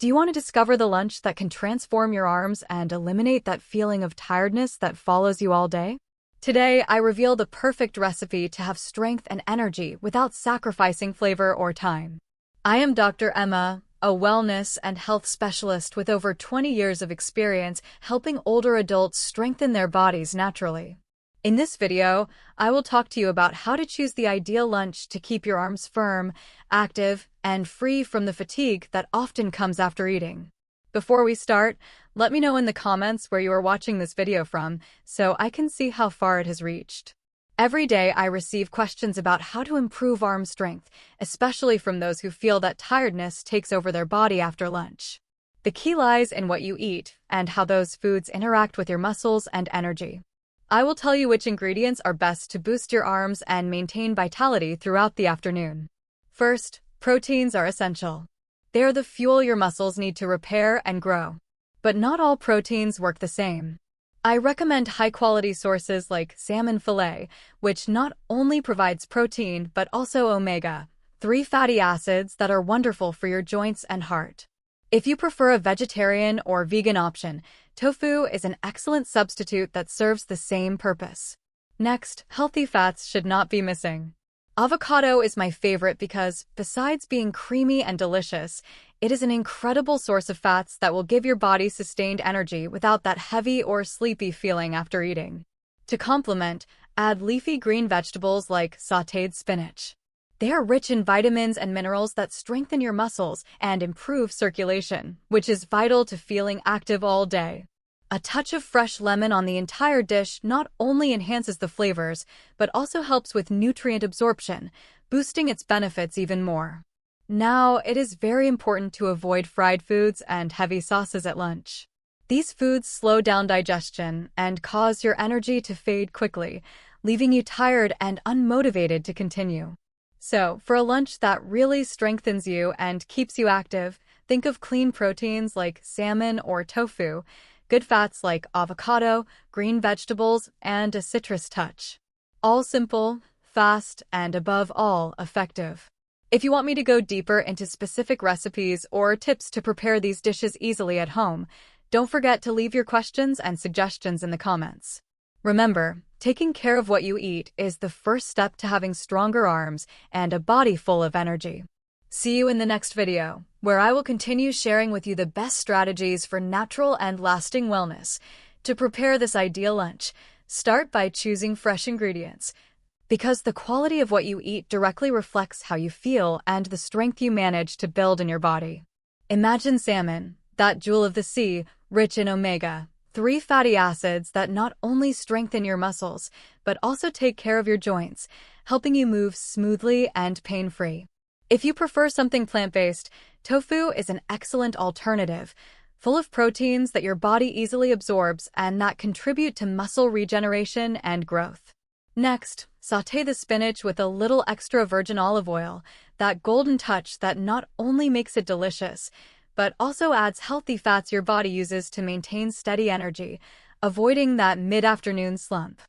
Do you want to discover the lunch that can transform your arms and eliminate that feeling of tiredness that follows you all day? Today, I reveal the perfect recipe to have strength and energy without sacrificing flavor or time. I am Dr. Emma, a wellness and health specialist with over 20 years of experience helping older adults strengthen their bodies naturally. In this video, I will talk to you about how to choose the ideal lunch to keep your arms firm, active, and free from the fatigue that often comes after eating. Before we start, let me know in the comments where you are watching this video from so I can see how far it has reached. Every day I receive questions about how to improve arm strength, especially from those who feel that tiredness takes over their body after lunch. The key lies in what you eat and how those foods interact with your muscles and energy. I will tell you which ingredients are best to boost your arms and maintain vitality throughout the afternoon. First, proteins are essential. They are the fuel your muscles need to repair and grow. But not all proteins work the same. I recommend high-quality sources like salmon fillet, which not only provides protein but also omega-3 fatty acids that are wonderful for your joints and heart. If you prefer a vegetarian or vegan option, tofu is an excellent substitute that serves the same purpose. Next, healthy fats should not be missing. Avocado is my favorite because, besides being creamy and delicious, it is an incredible source of fats that will give your body sustained energy without that heavy or sleepy feeling after eating. To complement, add leafy green vegetables like sautéed spinach. They are rich in vitamins and minerals that strengthen your muscles and improve circulation, which is vital to feeling active all day. A touch of fresh lemon on the entire dish not only enhances the flavors, but also helps with nutrient absorption, boosting its benefits even more. Now, it is very important to avoid fried foods and heavy sauces at lunch. These foods slow down digestion and cause your energy to fade quickly, leaving you tired and unmotivated to continue. So, for a lunch that really strengthens you and keeps you active, think of clean proteins like salmon or tofu, good fats like avocado, green vegetables, and a citrus touch. All simple, fast, and above all, effective. If you want me to go deeper into specific recipes or tips to prepare these dishes easily at home, don't forget to leave your questions and suggestions in the comments. Remember, taking care of what you eat is the first step to having stronger arms and a body full of energy. See you in the next video, where I will continue sharing with you the best strategies for natural and lasting wellness. To prepare this ideal lunch, start by choosing fresh ingredients, because the quality of what you eat directly reflects how you feel and the strength you manage to build in your body. Imagine salmon, that jewel of the sea, rich in omega-3 fatty acids that not only strengthen your muscles, but also take care of your joints, helping you move smoothly and pain-free. If you prefer something plant-based, tofu is an excellent alternative, full of proteins that your body easily absorbs and that contribute to muscle regeneration and growth. Next, sauté the spinach with a little extra virgin olive oil, that golden touch that not only makes it delicious, but also adds healthy fats your body uses to maintain steady energy, avoiding that mid-afternoon slump.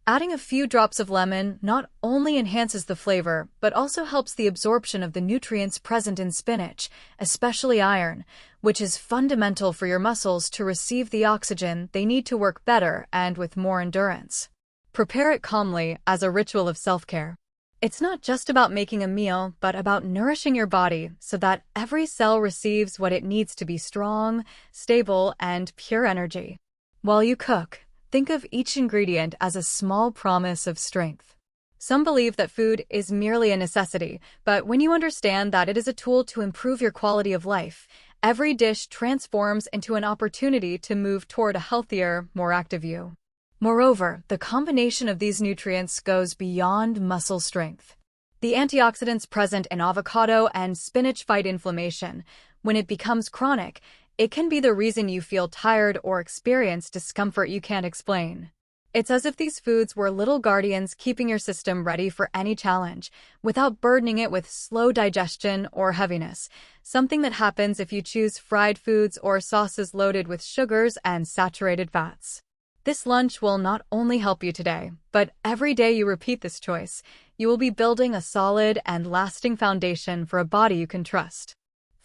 Adding a few drops of lemon not only enhances the flavor, but also helps the absorption of the nutrients present in spinach, especially iron, which is fundamental for your muscles to receive the oxygen they need to work better and with more endurance. Prepare it calmly as a ritual of self-care. It's not just about making a meal, but about nourishing your body so that every cell receives what it needs to be strong, stable, and pure energy. While you cook, think of each ingredient as a small promise of strength. Some believe that food is merely a necessity, but when you understand that it is a tool to improve your quality of life, every dish transforms into an opportunity to move toward a healthier, more active you. Moreover, the combination of these nutrients goes beyond muscle strength. The antioxidants present in avocado and spinach fight inflammation. When it becomes chronic, it can be the reason you feel tired or experience discomfort you can't explain. It's as if these foods were little guardians keeping your system ready for any challenge, without burdening it with slow digestion or heaviness, something that happens if you choose fried foods or sauces loaded with sugars and saturated fats. This lunch will not only help you today, but every day you repeat this choice, you will be building a solid and lasting foundation for a body you can trust.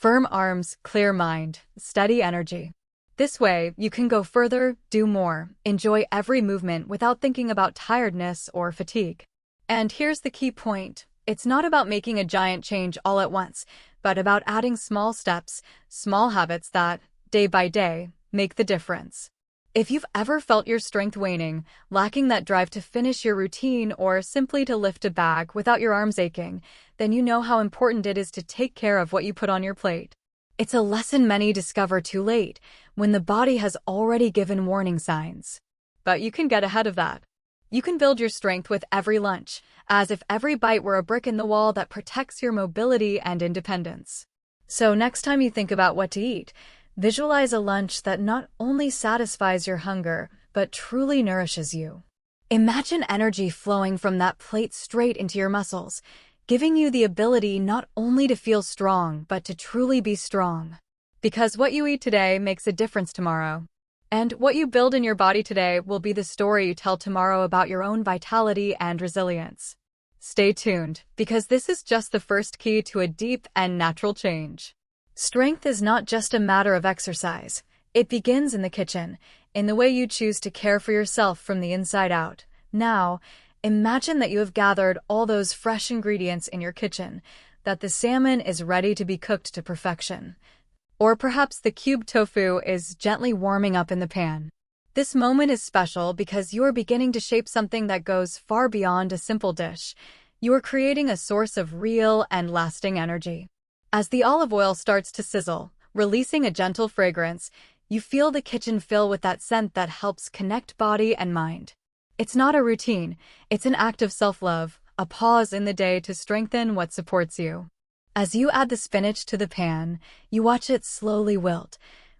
Firm arms, clear mind, steady energy. This way, you can go further, do more, enjoy every movement without thinking about tiredness or fatigue. And here's the key point. It's not about making a giant change all at once, but about adding small steps, small habits that, day by day, make the difference. If you've ever felt your strength waning, lacking that drive to finish your routine or simply to lift a bag without your arms aching, then you know how important it is to take care of what you put on your plate. It's a lesson many discover too late, when the body has already given warning signs. But you can get ahead of that. You can build your strength with every lunch, as if every bite were a brick in the wall that protects your mobility and independence. So next time you think about what to eat, visualize a lunch that not only satisfies your hunger, but truly nourishes you. Imagine energy flowing from that plate straight into your muscles, giving you the ability not only to feel strong, but to truly be strong. Because what you eat today makes a difference tomorrow. And what you build in your body today will be the story you tell tomorrow about your own vitality and resilience. Stay tuned, because this is just the first key to a deep and natural change. Strength is not just a matter of exercise. It begins in the kitchen, in the way you choose to care for yourself from the inside out. Now, imagine that you have gathered all those fresh ingredients in your kitchen, that the salmon is ready to be cooked to perfection. Or perhaps the cubed tofu is gently warming up in the pan. This moment is special because you are beginning to shape something that goes far beyond a simple dish. You are creating a source of real and lasting energy. As the olive oil starts to sizzle, releasing a gentle fragrance, you feel the kitchen fill with that scent that helps connect body and mind. It's not a routine, it's an act of self-love, a pause in the day to strengthen what supports you. As you add the spinach to the pan, you watch it slowly wilt,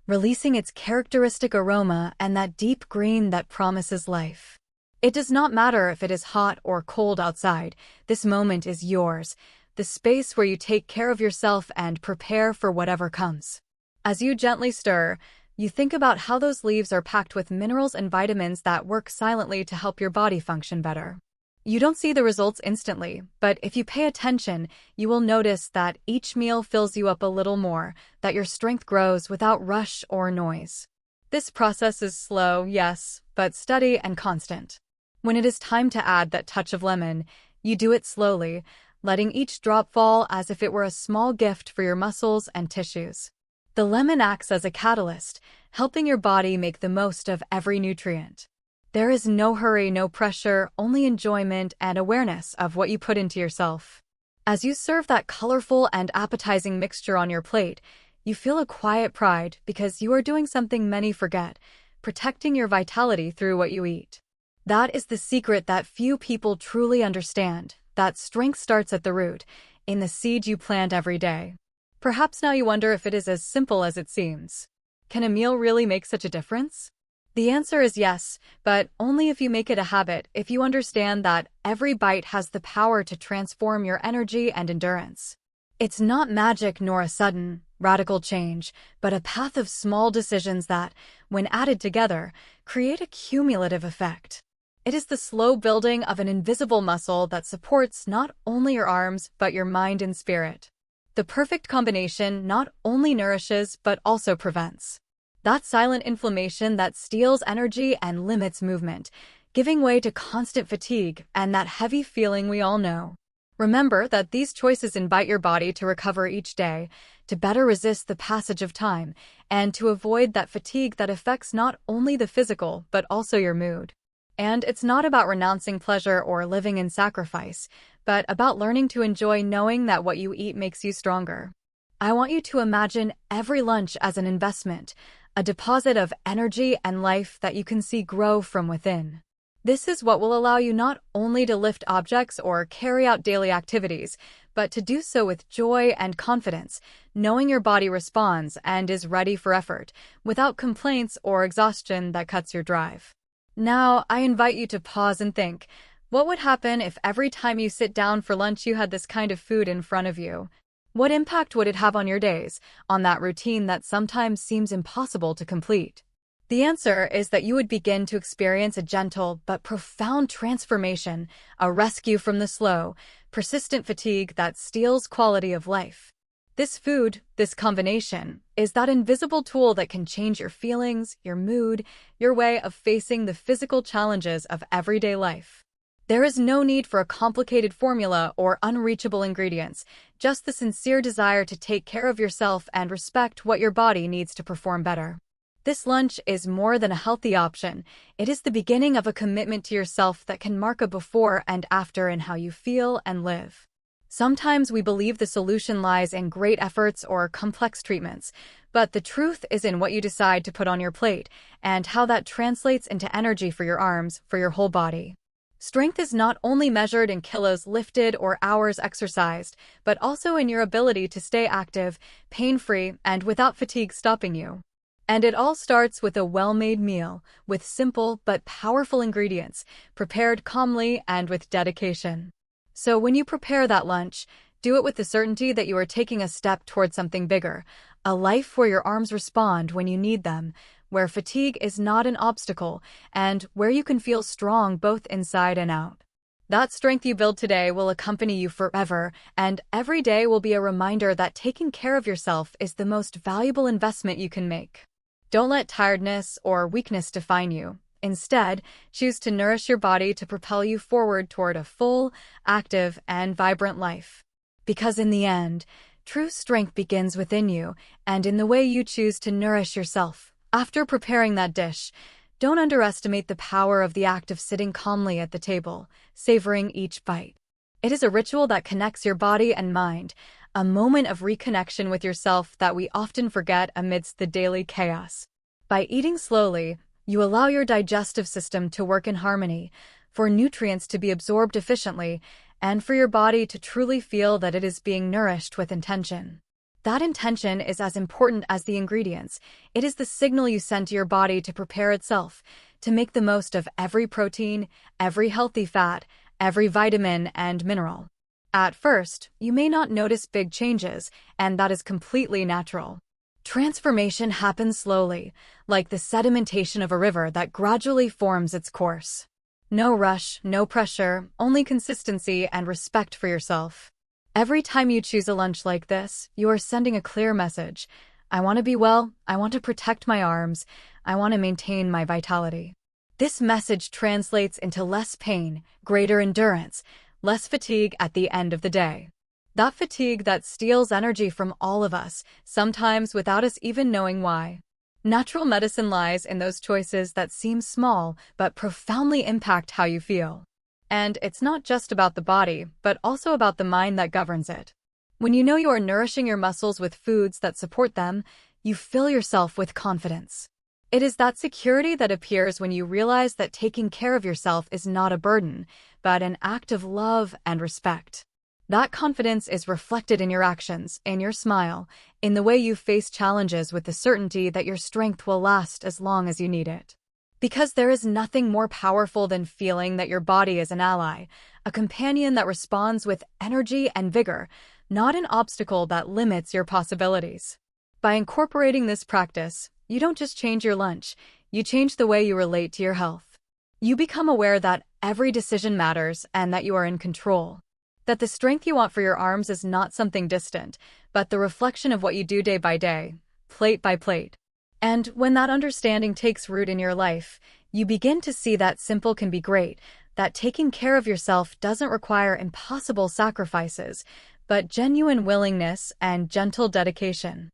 releasing its characteristic aroma and that deep green that promises life. It does not matter if it is hot or cold outside, this moment is yours, the space where you take care of yourself and prepare for whatever comes. As you gently stir, you think about how those leaves are packed with minerals and vitamins that work silently to help your body function better. You don't see the results instantly, but if you pay attention, you will notice that each meal fills you up a little more, that your strength grows without rush or noise. This process is slow, yes, but steady and constant. When it is time to add that touch of lemon, you do it slowly, letting each drop fall as if it were a small gift for your muscles and tissues. The lemon acts as a catalyst, helping your body make the most of every nutrient. There is no hurry, no pressure, only enjoyment and awareness of what you put into yourself. As you serve that colorful and appetizing mixture on your plate, you feel a quiet pride because you are doing something many forget, protecting your vitality through what you eat. That is the secret that few people truly understand, that strength starts at the root, in the seed you plant every day. Perhaps now you wonder if it is as simple as it seems. Can a meal really make such a difference? The answer is yes, but only if you make it a habit, if you understand that every bite has the power to transform your energy and endurance. It's not magic nor a sudden, radical change, but a path of small decisions that, when added together, create a cumulative effect. It is the slow building of an invisible muscle that supports not only your arms, but your mind and spirit. The perfect combination not only nourishes, but also prevents. That silent inflammation that steals energy and limits movement, giving way to constant fatigue and that heavy feeling we all know. Remember that these choices invite your body to recover each day, to better resist the passage of time, and to avoid that fatigue that affects not only the physical, but also your mood. And it's not about renouncing pleasure or living in sacrifice, but about learning to enjoy knowing that what you eat makes you stronger. I want you to imagine every lunch as an investment, a deposit of energy and life that you can see grow from within. This is what will allow you not only to lift objects or carry out daily activities, but to do so with joy and confidence, knowing your body responds and is ready for effort, without complaints or exhaustion that cuts your drive. Now, I invite you to pause and think, what would happen if every time you sit down for lunch you had this kind of food in front of you? What impact would it have on your days, on that routine that sometimes seems impossible to complete? The answer is that you would begin to experience a gentle but profound transformation, a rescue from the slow, persistent fatigue that steals quality of life. This food, this combination, is that invisible tool that can change your feelings, your mood, your way of facing the physical challenges of everyday life. There is no need for a complicated formula or unreachable ingredients, just the sincere desire to take care of yourself and respect what your body needs to perform better. This lunch is more than a healthy option. It is the beginning of a commitment to yourself that can mark a before and after in how you feel and live. Sometimes we believe the solution lies in great efforts or complex treatments, but the truth is in what you decide to put on your plate and how that translates into energy for your arms, for your whole body. Strength is not only measured in kilos lifted or hours exercised, but also in your ability to stay active, pain-free, and without fatigue stopping you. And it all starts with a well-made meal, with simple but powerful ingredients, prepared calmly and with dedication. So when you prepare that lunch, do it with the certainty that you are taking a step toward something bigger, a life where your arms respond when you need them, where fatigue is not an obstacle, and where you can feel strong both inside and out. That strength you build today will accompany you forever, and every day will be a reminder that taking care of yourself is the most valuable investment you can make. Don't let tiredness or weakness define you. Instead, choose to nourish your body to propel you forward toward a full, active, and vibrant life. Because in the end, true strength begins within you and in the way you choose to nourish yourself. After preparing that dish, don't underestimate the power of the act of sitting calmly at the table, savoring each bite. It is a ritual that connects your body and mind, a moment of reconnection with yourself that we often forget amidst the daily chaos. By eating slowly, you allow your digestive system to work in harmony, for nutrients to be absorbed efficiently, and for your body to truly feel that it is being nourished with intention. That intention is as important as the ingredients. It is the signal you send to your body to prepare itself, to make the most of every protein, every healthy fat, every vitamin and mineral. At first, you may not notice big changes, and that is completely natural. Transformation happens slowly, like the sedimentation of a river that gradually forms its course. No rush, no pressure, only consistency and respect for yourself. Every time you choose a lunch like this, you are sending a clear message. I want to be well, I want to protect my arms, I want to maintain my vitality. This message translates into less pain, greater endurance, less fatigue at the end of the day. That fatigue that steals energy from all of us, sometimes without us even knowing why. Natural medicine lies in those choices that seem small but profoundly impact how you feel. And it's not just about the body, but also about the mind that governs it. When you know you are nourishing your muscles with foods that support them, you fill yourself with confidence. It is that security that appears when you realize that taking care of yourself is not a burden, but an act of love and respect. That confidence is reflected in your actions, in your smile, in the way you face challenges with the certainty that your strength will last as long as you need it. Because there is nothing more powerful than feeling that your body is an ally, a companion that responds with energy and vigor, not an obstacle that limits your possibilities. By incorporating this practice, you don't just change your lunch, you change the way you relate to your health. You become aware that every decision matters and that you are in control. That the strength you want for your arms is not something distant, but the reflection of what you do day by day, plate by plate. And when that understanding takes root in your life, you begin to see that simple can be great, that taking care of yourself doesn't require impossible sacrifices, but genuine willingness and gentle dedication.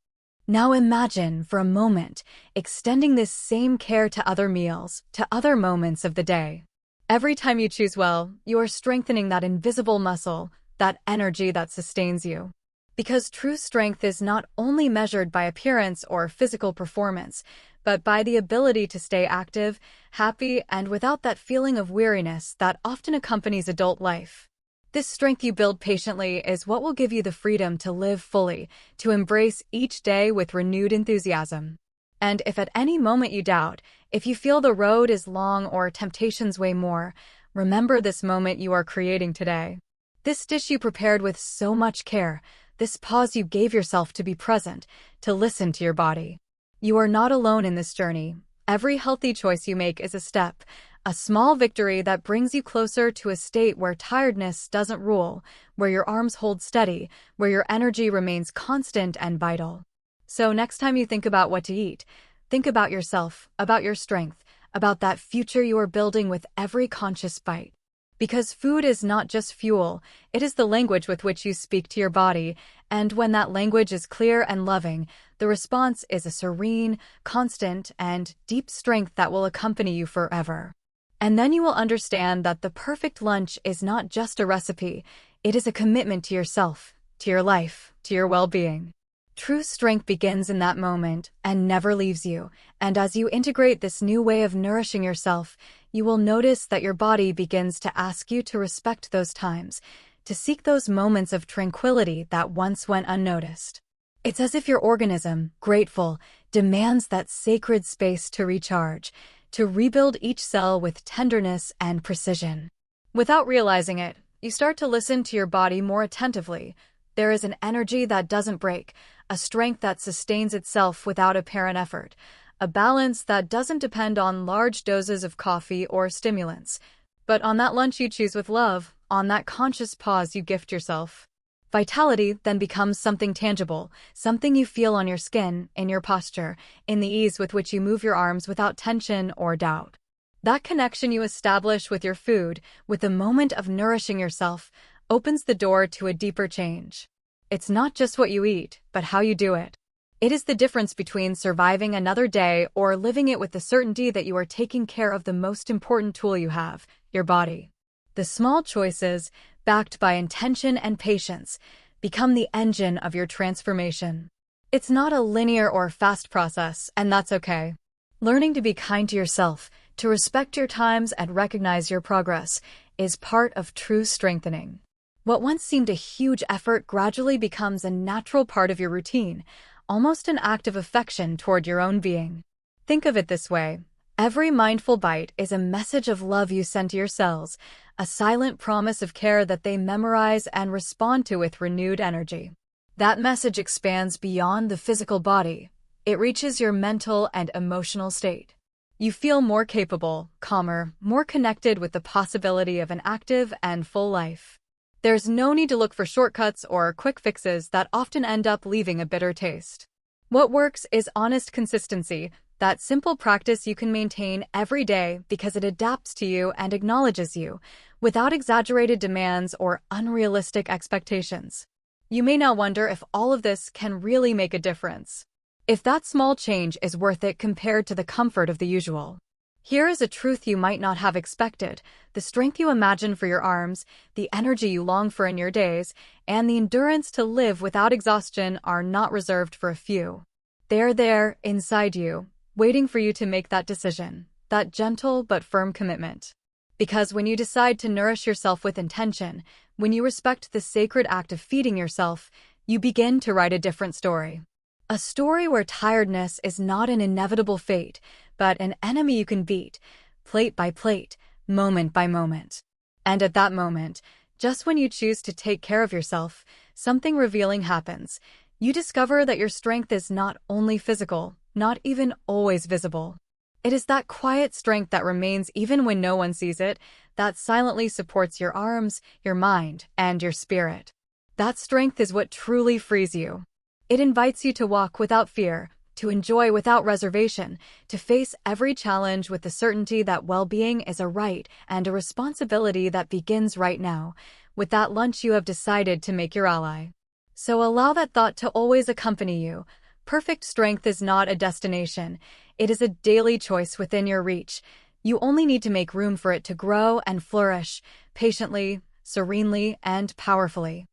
Now imagine, for a moment, extending this same care to other meals, to other moments of the day. Every time you choose well, you are strengthening that invisible muscle, that energy that sustains you. Because true strength is not only measured by appearance or physical performance, but by the ability to stay active, happy, and without that feeling of weariness that often accompanies adult life. This strength you build patiently is what will give you the freedom to live fully, to embrace each day with renewed enthusiasm. And if at any moment you doubt, if you feel the road is long or temptations weigh more, remember this moment you are creating today. This dish you prepared with so much care, this pause you gave yourself to be present, to listen to your body. You are not alone in this journey. Every healthy choice you make is a step, A small victory that brings you closer to a state where tiredness doesn't rule, where your arms hold steady, where your energy remains constant and vital. So next time you think about what to eat, think about yourself, about your strength, about that future you are building with every conscious bite. Because food is not just fuel, it is the language with which you speak to your body, and when that language is clear and loving, the response is a serene, constant, and deep strength that will accompany you forever. And then you will understand that the perfect lunch is not just a recipe, it is a commitment to yourself, to your life, to your well-being. True strength begins in that moment and never leaves you, and as you integrate this new way of nourishing yourself, you will notice that your body begins to ask you to respect those times, to seek those moments of tranquility that once went unnoticed. It's as if your organism, grateful, demands that sacred space to recharge, to rebuild each cell with tenderness and precision. Without realizing it, you start to listen to your body more attentively. There is an energy that doesn't break, a strength that sustains itself without apparent effort, a balance that doesn't depend on large doses of coffee or stimulants, but on that lunch you choose with love, on that conscious pause you gift yourself. Vitality then becomes something tangible, something you feel on your skin, in your posture, in the ease with which you move your arms without tension or doubt. That connection you establish with your food, with the moment of nourishing yourself, opens the door to a deeper change. It's not just what you eat, but how you do it. It is the difference between surviving another day or living it with the certainty that you are taking care of the most important tool you have, your body. The small choices, backed by intention and patience, become the engine of your transformation. It's not a linear or fast process, and that's okay. Learning to be kind to yourself, to respect your times and recognize your progress, is part of true strengthening. What once seemed a huge effort gradually becomes a natural part of your routine, almost an act of affection toward your own being. Think of it this way. Every mindful bite is a message of love you send to your cells, a silent promise of care that they memorize and respond to with renewed energy. That message expands beyond the physical body. It reaches your mental and emotional state. You feel more capable, calmer, more connected with the possibility of an active and full life. There's no need to look for shortcuts or quick fixes that often end up leaving a bitter taste. What works is honest consistency, that simple practice you can maintain every day because it adapts to you and acknowledges you, without exaggerated demands or unrealistic expectations. You may now wonder if all of this can really make a difference. If that small change is worth it compared to the comfort of the usual. Here is a truth you might not have expected. The strength you imagine for your arms, the energy you long for in your days, and the endurance to live without exhaustion are not reserved for a few. They're there, inside you, waiting for you to make that decision, that gentle but firm commitment. Because when you decide to nourish yourself with intention, when you respect the sacred act of feeding yourself, you begin to write a different story. A story where tiredness is not an inevitable fate, but an enemy you can beat, plate by plate, moment by moment. And at that moment, just when you choose to take care of yourself, something revealing happens. You discover that your strength is not only physical, not even always visible. It is that quiet strength that remains even when no one sees it, that silently supports your arms, your mind, and your spirit. That strength is what truly frees you. It invites you to walk without fear, to enjoy without reservation, to face every challenge with the certainty that well-being is a right and a responsibility that begins right now, with that lunch you have decided to make your ally. So allow that thought to always accompany you. Perfect strength is not a destination. It is a daily choice within your reach. You only need to make room for it to grow and flourish, patiently, serenely, and powerfully.